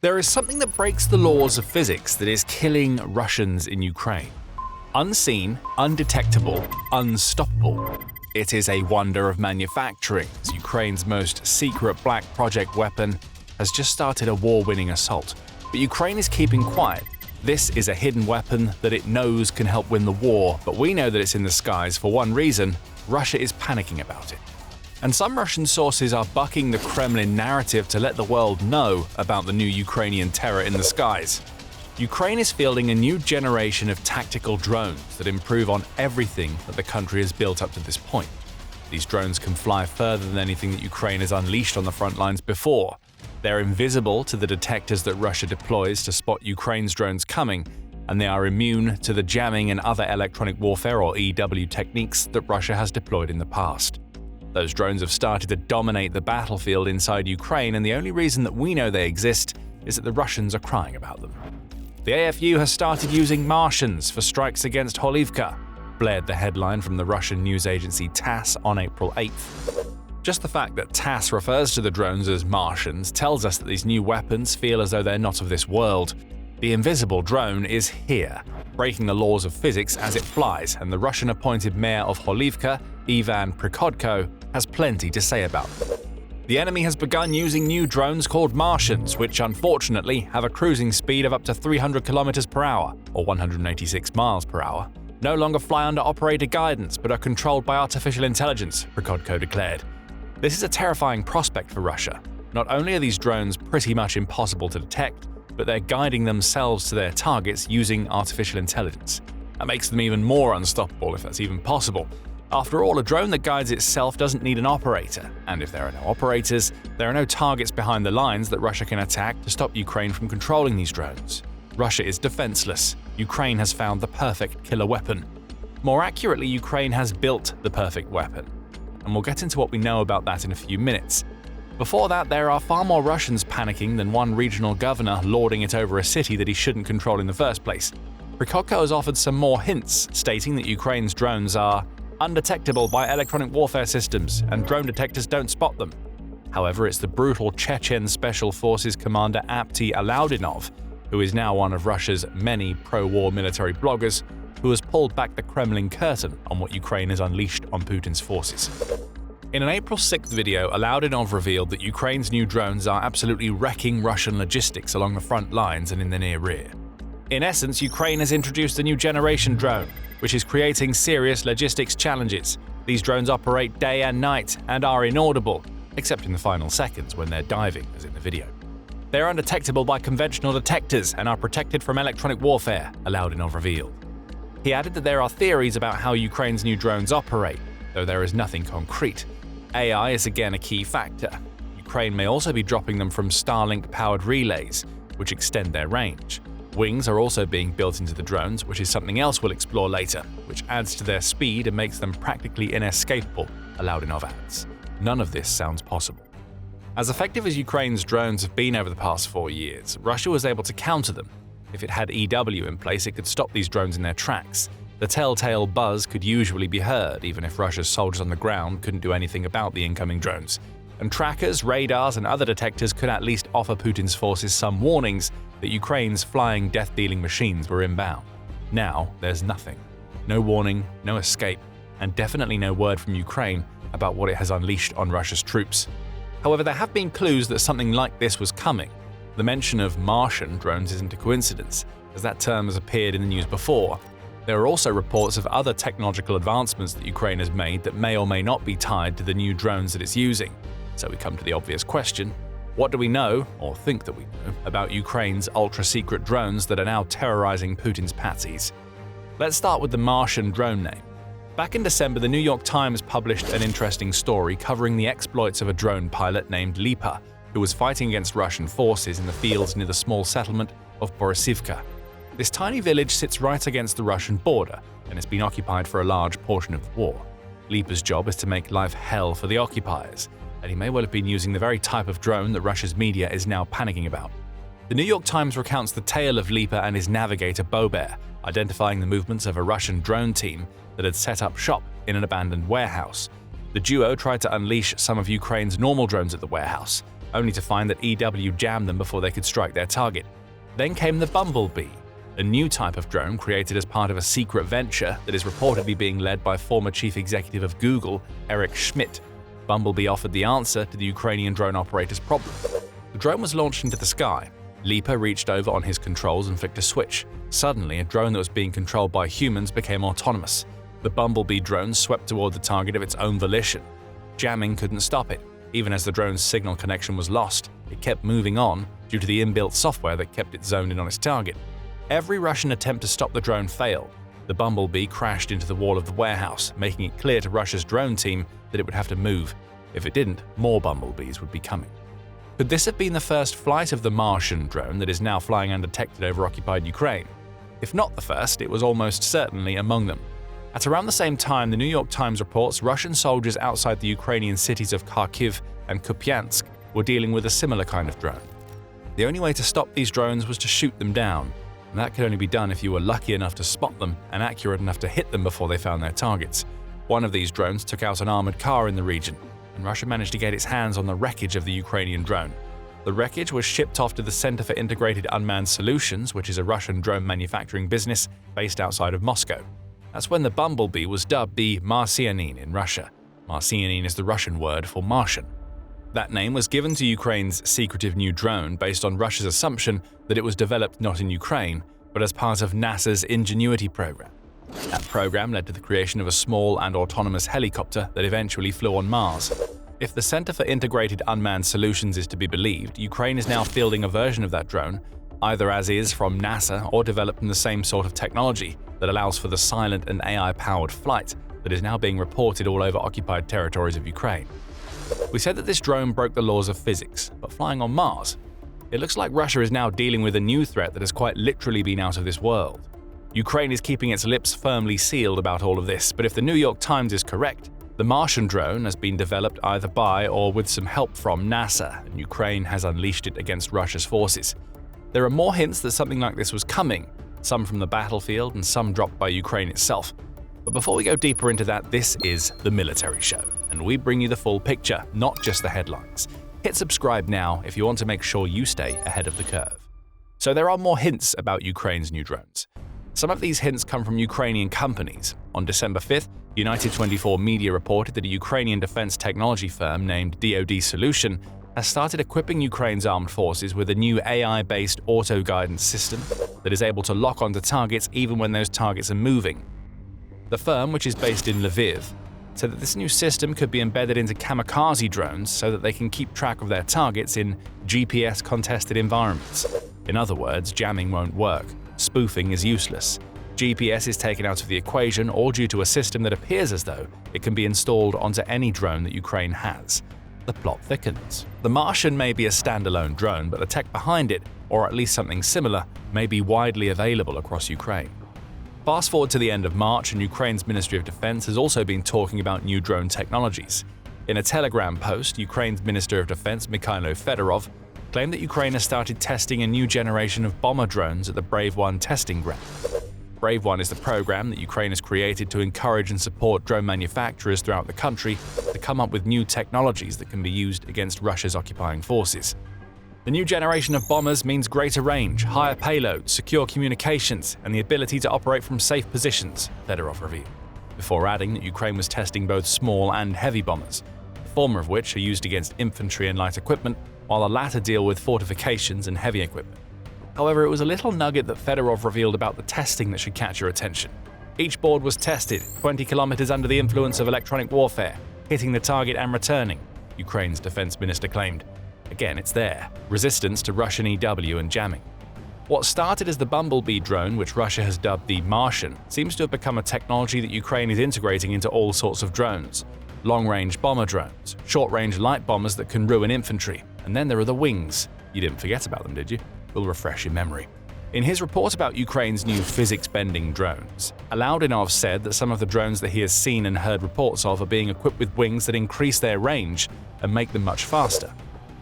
There is something that breaks the laws of physics that is killing Russians in Ukraine. Unseen, undetectable, unstoppable. It is a wonder of manufacturing, as Ukraine's most secret black project weapon has just started a war-winning assault. But Ukraine is keeping quiet. This is a hidden weapon that it knows can help win the war, but we know that it's in the skies for one reason: Russia is panicking about it. And some Russian sources are bucking the Kremlin narrative to let the world know about the new Ukrainian terror in the skies. Ukraine is fielding a new generation of tactical drones that improve on everything that the country has built up to this point. These drones can fly further than anything that Ukraine has unleashed on the front lines before. They're invisible to the detectors that Russia deploys to spot Ukraine's drones coming, and they are immune to the jamming and other electronic warfare or EW techniques that Russia has deployed in the past. Those drones have started to dominate the battlefield inside Ukraine, and the only reason that we know they exist is that the Russians are crying about them. The AFU has started using Martians for strikes against Holyivka, blared the headline from the Russian news agency TASS on April 8th. Just the fact that TASS refers to the drones as Martians tells us that these new weapons feel as though they're not of this world. The invisible drone is here, breaking the laws of physics as it flies, and the Russian-appointed mayor of Holyivka, Ivan Prikodko, has plenty to say about them. The enemy has begun using new drones called Martians, which unfortunately have a cruising speed of up to 300 km per hour, or 186 miles per hour. No longer fly under operator guidance, but are controlled by artificial intelligence, Prikodko declared. This is a terrifying prospect for Russia. Not only are these drones pretty much impossible to detect, but they're guiding themselves to their targets using artificial intelligence. That makes them even more unstoppable, if that's even possible. After all, a drone that guides itself doesn't need an operator, and if there are no operators, there are no targets behind the lines that Russia can attack to stop Ukraine from controlling these drones. Russia is defenseless. Ukraine has found the perfect killer weapon. More accurately, Ukraine has built the perfect weapon. And we'll get into what we know about that in a few minutes. Before that, there are far more Russians panicking than one regional governor lording it over a city that he shouldn't control in the first place. Prikodko has offered some more hints, stating that Ukraine's drones are undetectable by electronic warfare systems, and drone detectors don't spot them. However, it's the brutal Chechen Special Forces commander Apty Aerodynamics, who is now one of Russia's many pro-war military bloggers, who has pulled back the Kremlin curtain on what Ukraine has unleashed on Putin's forces. In an April 6th video, Aerodynamics revealed that Ukraine's new drones are absolutely wrecking Russian logistics along the front lines and in the near rear. In essence, Ukraine has introduced a new generation drone, which is creating serious logistics challenges. These drones operate day and night and are inaudible, except in the final seconds when they're diving, as in the video. They are undetectable by conventional detectors and are protected from electronic warfare, Aerodynamics revealed. He added that there are theories about how Ukraine's new drones operate, though there is nothing concrete. AI is again a key factor. Ukraine may also be dropping them from Starlink-powered relays, which extend their range. Wings are also being built into the drones, which is something else we'll explore later, which adds to their speed and makes them practically inescapable, Aerodynamics adds. None of this sounds possible. As effective as Ukraine's drones have been over the past 4 years, Russia was able to counter them. If it had EW in place, it could stop these drones in their tracks. The telltale buzz could usually be heard, even if Russia's soldiers on the ground couldn't do anything about the incoming drones. And trackers, radars, and other detectors could at least offer Putin's forces some warnings that Ukraine's flying death-dealing machines were inbound. Now, there's nothing. No warning, no escape, and definitely no word from Ukraine about what it has unleashed on Russia's troops. However, there have been clues that something like this was coming. The mention of Martian drones isn't a coincidence, as that term has appeared in the news before. There are also reports of other technological advancements that Ukraine has made that may or may not be tied to the new drones that it's using. So we come to the obvious question: what do we know, or think that we know, about Ukraine's ultra-secret drones that are now terrorizing Putin's patsies? Let's start with the Martian drone name. Back in December, the New York Times published an interesting story covering the exploits of a drone pilot named Lipa, who was fighting against Russian forces in the fields near the small settlement of Borisivka. This tiny village sits right against the Russian border and has been occupied for a large portion of the war. Lipa's job is to make life hell for the occupiers, and he may well have been using the very type of drone that Russia's media is now panicking about. The New York Times recounts the tale of Lipa and his navigator Bober, identifying the movements of a Russian drone team that had set up shop in an abandoned warehouse. The duo tried to unleash some of Ukraine's normal drones at the warehouse, only to find that EW jammed them before they could strike their target. Then came the Bumblebee, a new type of drone created as part of a secret venture that is reportedly being led by former chief executive of Google, Eric Schmidt. Bumblebee offered the answer to the Ukrainian drone operator's problem. The drone was launched into the sky. Leaper reached over on his controls and flicked a switch. Suddenly, a drone that was being controlled by humans became autonomous. The Bumblebee drone swept toward the target of its own volition. Jamming couldn't stop it. Even as the drone's signal connection was lost, it kept moving on due to the inbuilt software that kept it zoned in on its target. Every Russian attempt to stop the drone failed. The Bumblebee crashed into the wall of the warehouse, making it clear to Russia's drone team that it would have to move. If it didn't, more Bumblebees would be coming. Could this have been the first flight of the Martian drone that is now flying undetected over occupied Ukraine? If not the first, it was almost certainly among them. At around the same time, the New York Times reports Russian soldiers outside the Ukrainian cities of Kharkiv and Kupiansk were dealing with a similar kind of drone. The only way to stop these drones was to shoot them down, and that could only be done if you were lucky enough to spot them and accurate enough to hit them before they found their targets. One of these drones took out an armored car in the region, and Russia managed to get its hands on the wreckage of the Ukrainian drone. The wreckage was shipped off to the Center for Integrated Unmanned Solutions, which is a Russian drone manufacturing business based outside of Moscow. That's when the Bumblebee was dubbed the Martian in Russia. Martian is the Russian word for Martian. That name was given to Ukraine's secretive new drone based on Russia's assumption that it was developed not in Ukraine, but as part of NASA's Ingenuity program. That program led to the creation of a small and autonomous helicopter that eventually flew on Mars. If the Center for Integrated Unmanned Solutions is to be believed, Ukraine is now fielding a version of that drone, either as is from NASA or developed in the same sort of technology that allows for the silent and AI-powered flight that is now being reported all over occupied territories of Ukraine. We said that this drone broke the laws of physics, but flying on Mars? It looks like Russia is now dealing with a new threat that has quite literally been out of this world. Ukraine is keeping its lips firmly sealed about all of this, but if the New York Times is correct, the Martian drone has been developed either by or with some help from NASA, and Ukraine has unleashed it against Russia's forces. There are more hints that something like this was coming, some from the battlefield and some dropped by Ukraine itself. But before we go deeper into that, this is The Military Show, and we bring you the full picture, not just the headlines. Hit subscribe now if you want to make sure you stay ahead of the curve. So there are more hints about Ukraine's new drones. Some of these hints come from Ukrainian companies. On December 5th, United 24 Media reported that a Ukrainian defense technology firm named DoD Solution has started equipping Ukraine's armed forces with a new AI-based auto-guidance system that is able to lock onto targets even when those targets are moving. The firm, which is based in Lviv, said that this new system could be embedded into kamikaze drones so that they can keep track of their targets in GPS-contested environments. In other words, jamming won't work. Spoofing is useless. GPS is taken out of the equation, all due to a system that appears as though it can be installed onto any drone that Ukraine has. The plot thickens. The Martian may be a standalone drone, but the tech behind it, or at least something similar, may be widely available across Ukraine. Fast forward to the end of March, and Ukraine's Ministry of Defense has also been talking about new drone technologies. In a Telegram post, Ukraine's Minister of Defense Mikhailo Fedorov claimed that Ukraine has started testing a new generation of bomber drones at the Brave One testing ground. Brave One is the program that Ukraine has created to encourage and support drone manufacturers throughout the country to come up with new technologies that can be used against Russia's occupying forces. The new generation of bombers means greater range, higher payload, secure communications, and the ability to operate from safe positions, Fedorov revealed, before adding that Ukraine was testing both small and heavy bombers, the former of which are used against infantry and light equipment, while the latter deal with fortifications and heavy equipment. However, it was a little nugget that Fedorov revealed about the testing that should catch your attention. Each board was tested 20 kilometers under the influence of electronic warfare, hitting the target and returning, Ukraine's defense minister claimed. Again, it's there. Resistance to Russian EW and jamming. What started as the Bumblebee drone, which Russia has dubbed the Martian, seems to have become a technology that Ukraine is integrating into all sorts of drones. Long-range bomber drones, short-range light bombers that can ruin infantry, and then there are the wings. You didn't forget about them, did you? We'll refresh your memory. In his report about Ukraine's new physics-bending drones, Aerodynamics said that some of the drones that he has seen and heard reports of are being equipped with wings that increase their range and make them much faster.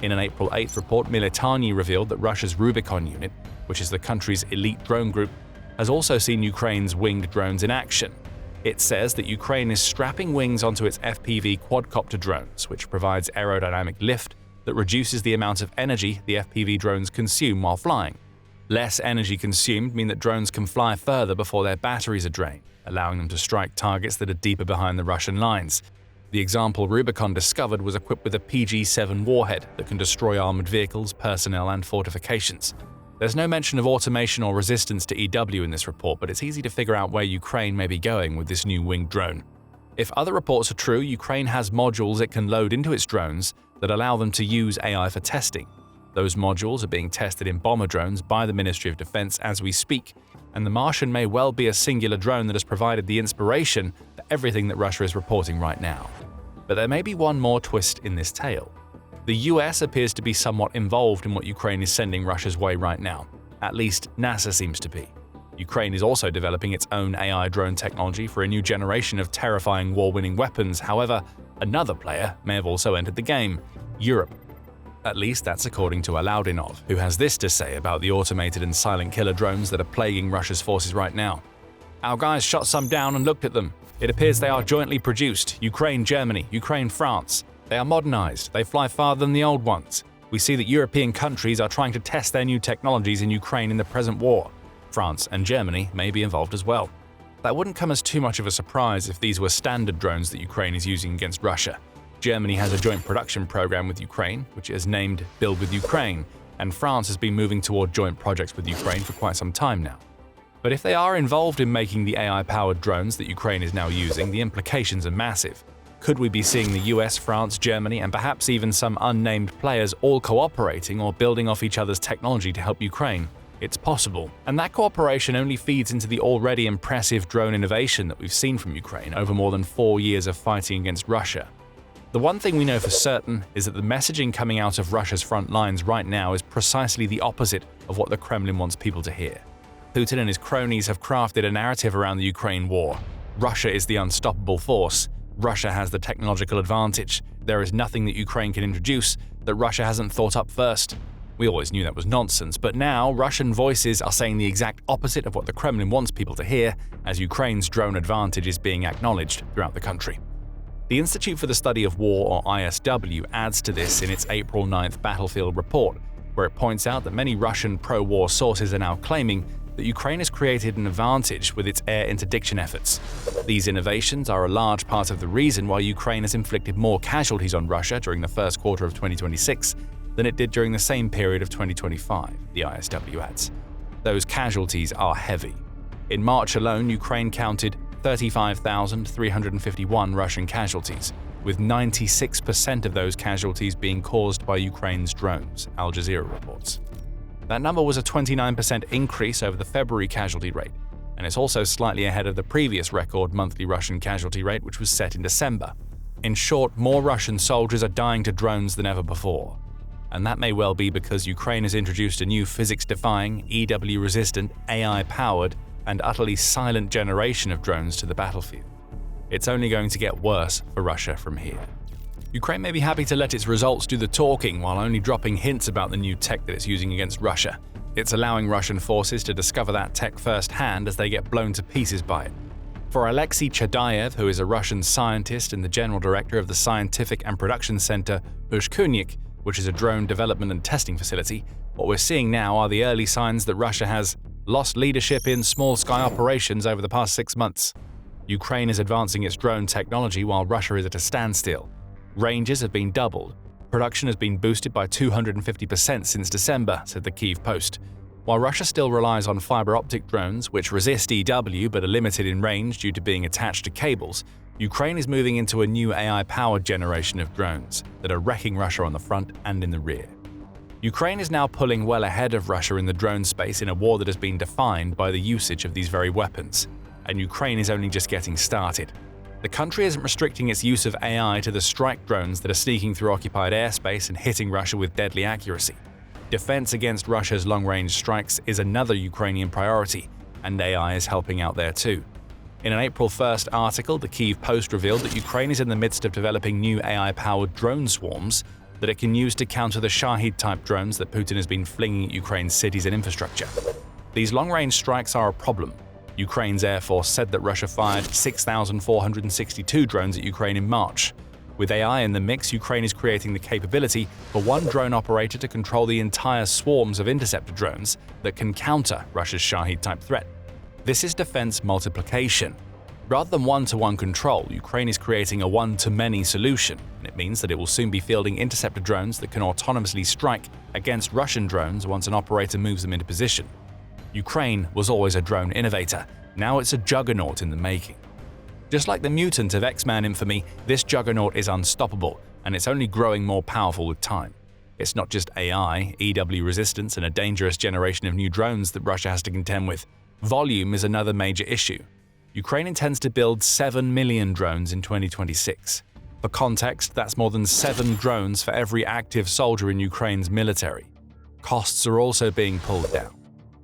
In an April 8th report, Militani revealed that Russia's Rubicon unit, which is the country's elite drone group, has also seen Ukraine's winged drones in action. It says that Ukraine is strapping wings onto its FPV quadcopter drones, which provides aerodynamic lift that reduces the amount of energy the FPV drones consume while flying. Less energy consumed mean that drones can fly further before their batteries are drained, allowing them to strike targets that are deeper behind the Russian lines. The example Rubicon discovered was equipped with a PG-7 warhead that can destroy armored vehicles, personnel, and fortifications. There's no mention of automation or resistance to EW in this report, but it's easy to figure out where Ukraine may be going with this new winged drone. If other reports are true, Ukraine has modules it can load into its drones that allow them to use AI for testing. Those modules are being tested in bomber drones by the Ministry of Defense as we speak, and the Martian may well be a singular drone that has provided the inspiration for everything that Russia is reporting right now. But there may be one more twist in this tale. The US appears to be somewhat involved in what Ukraine is sending Russia's way right now. At least NASA seems to be. Ukraine is also developing its own AI drone technology for a new generation of terrifying war-winning weapons. However, another player may have also entered the game: Europe. At least that's according to Aerodynamics, who has this to say about the automated and silent killer drones that are plaguing Russia's forces right now. Our guys shot some down and looked at them. It appears they are jointly produced: Ukraine, Germany, Ukraine, France. They are modernized, they fly farther than the old ones. We see that European countries are trying to test their new technologies in Ukraine in the present war. France and Germany may be involved as well. That wouldn't come as too much of a surprise if these were standard drones that Ukraine is using against Russia. Germany has a joint production program with Ukraine, which is named Build with Ukraine, and France has been moving toward joint projects with Ukraine for quite some time now. But if they are involved in making the AI-powered drones that Ukraine is now using, the implications are massive. Could we be seeing the US, France, Germany, and perhaps even some unnamed players all cooperating or building off each other's technology to help Ukraine? It's possible. And that cooperation only feeds into the already impressive drone innovation that we've seen from Ukraine over more than 4 years of fighting against Russia. The one thing we know for certain is that the messaging coming out of Russia's front lines right now is precisely the opposite of what the Kremlin wants people to hear. Putin and his cronies have crafted a narrative around the Ukraine war. Russia is the unstoppable force. Russia has the technological advantage. There is nothing that Ukraine can introduce that Russia hasn't thought up first. We always knew that was nonsense, but now Russian voices are saying the exact opposite of what the Kremlin wants people to hear, as Ukraine's drone advantage is being acknowledged throughout the country. The Institute for the Study of War, or ISW, adds to this in its April 9th Battlefield Report, where it points out that many Russian pro-war sources are now claiming that Ukraine has created an advantage with its air interdiction efforts. These innovations are a large part of the reason why Ukraine has inflicted more casualties on Russia during the first quarter of 2026 than it did during the same period of 2025, the ISW adds. Those casualties are heavy. In March alone, Ukraine counted 35,351 Russian casualties, with 96% of those casualties being caused by Ukraine's drones, Al Jazeera reports. That number was a 29% increase over the February casualty rate, and it's also slightly ahead of the previous record monthly Russian casualty rate, which was set in December. In short, more Russian soldiers are dying to drones than ever before. And that may well be because Ukraine has introduced a new physics-defying, EW-resistant, AI-powered, and utterly silent generation of drones to the battlefield. It's only going to get worse for Russia from here. Ukraine may be happy to let its results do the talking while only dropping hints about the new tech that it's using against Russia. It's allowing Russian forces to discover that tech firsthand as they get blown to pieces by it. For Alexei Chadayev, who is a Russian scientist and the general director of the Scientific and Production Center Ushkunik, which is a drone development and testing facility, what we're seeing now are the early signs that Russia has lost leadership in small sky operations over the past 6 months. Ukraine is advancing its drone technology while Russia is at a standstill. Ranges have been doubled. Production has been boosted by 250% since December, said the Kyiv Post. While Russia still relies on fiber optic drones, which resist EW but are limited in range due to being attached to cables, Ukraine is moving into a new AI-powered generation of drones that are wrecking Russia on the front and in the rear. Ukraine is now pulling well ahead of Russia in the drone space in a war that has been defined by the usage of these very weapons, and Ukraine is only just getting started. The country isn't restricting its use of AI to the strike drones that are sneaking through occupied airspace and hitting Russia with deadly accuracy. Defense against Russia's long-range strikes is another Ukrainian priority, and AI is helping out there too. In an April 1st article, the Kyiv Post revealed that Ukraine is in the midst of developing new AI-powered drone swarms that it can use to counter the Shahid-type drones that Putin has been flinging at Ukraine's cities and infrastructure. These long-range strikes are a problem. Ukraine's Air Force said that Russia fired 6,462 drones at Ukraine in March. With AI in the mix, Ukraine is creating the capability for one drone operator to control the entire swarms of interceptor drones that can counter Russia's Shahid-type threat. This is defense multiplication. Rather than one-to-one control, Ukraine is creating a one-to-many solution, and it means that it will soon be fielding interceptor drones that can autonomously strike against Russian drones once an operator moves them into position. Ukraine was always a drone innovator. Now it's a juggernaut in the making. Just like the mutant of X-Man infamy, this juggernaut is unstoppable, and it's only growing more powerful with time. It's not just AI, EW resistance, and a dangerous generation of new drones that Russia has to contend with. Volume is another major issue. Ukraine intends to build 7 million drones in 2026. For context, that's more than 7 drones for every active soldier in Ukraine's military. Costs are also being pulled down.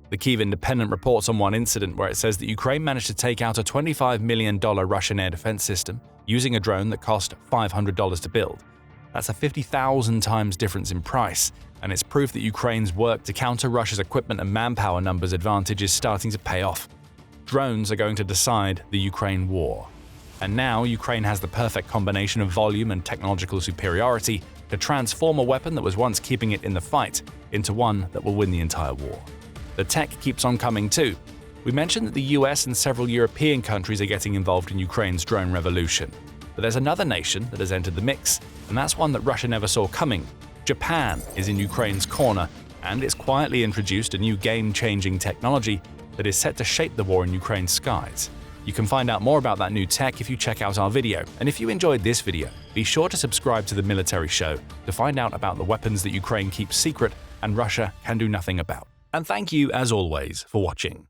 The Kyiv Independent reports on one incident where it says that Ukraine managed to take out a $25 million Russian air defense system using a drone that cost $500 to build. That's a 50,000 times difference in price, and it's proof that Ukraine's work to counter Russia's equipment and manpower numbers advantage is starting to pay off. Drones are going to decide the Ukraine war. And now Ukraine has the perfect combination of volume and technological superiority to transform a weapon that was once keeping it in the fight into one that will win the entire war. The tech keeps on coming too. We mentioned that the US and several European countries are getting involved in Ukraine's drone revolution. But there's another nation that has entered the mix, and that's one that Russia never saw coming. Japan is in Ukraine's corner, and it's quietly introduced a new game-changing technology that is set to shape the war in Ukraine's skies. You can find out more about that new tech if you check out our video, and if you enjoyed this video, be sure to subscribe to the Military Show to find out about the weapons that Ukraine keeps secret and Russia can do nothing about. And thank you, as always, for watching.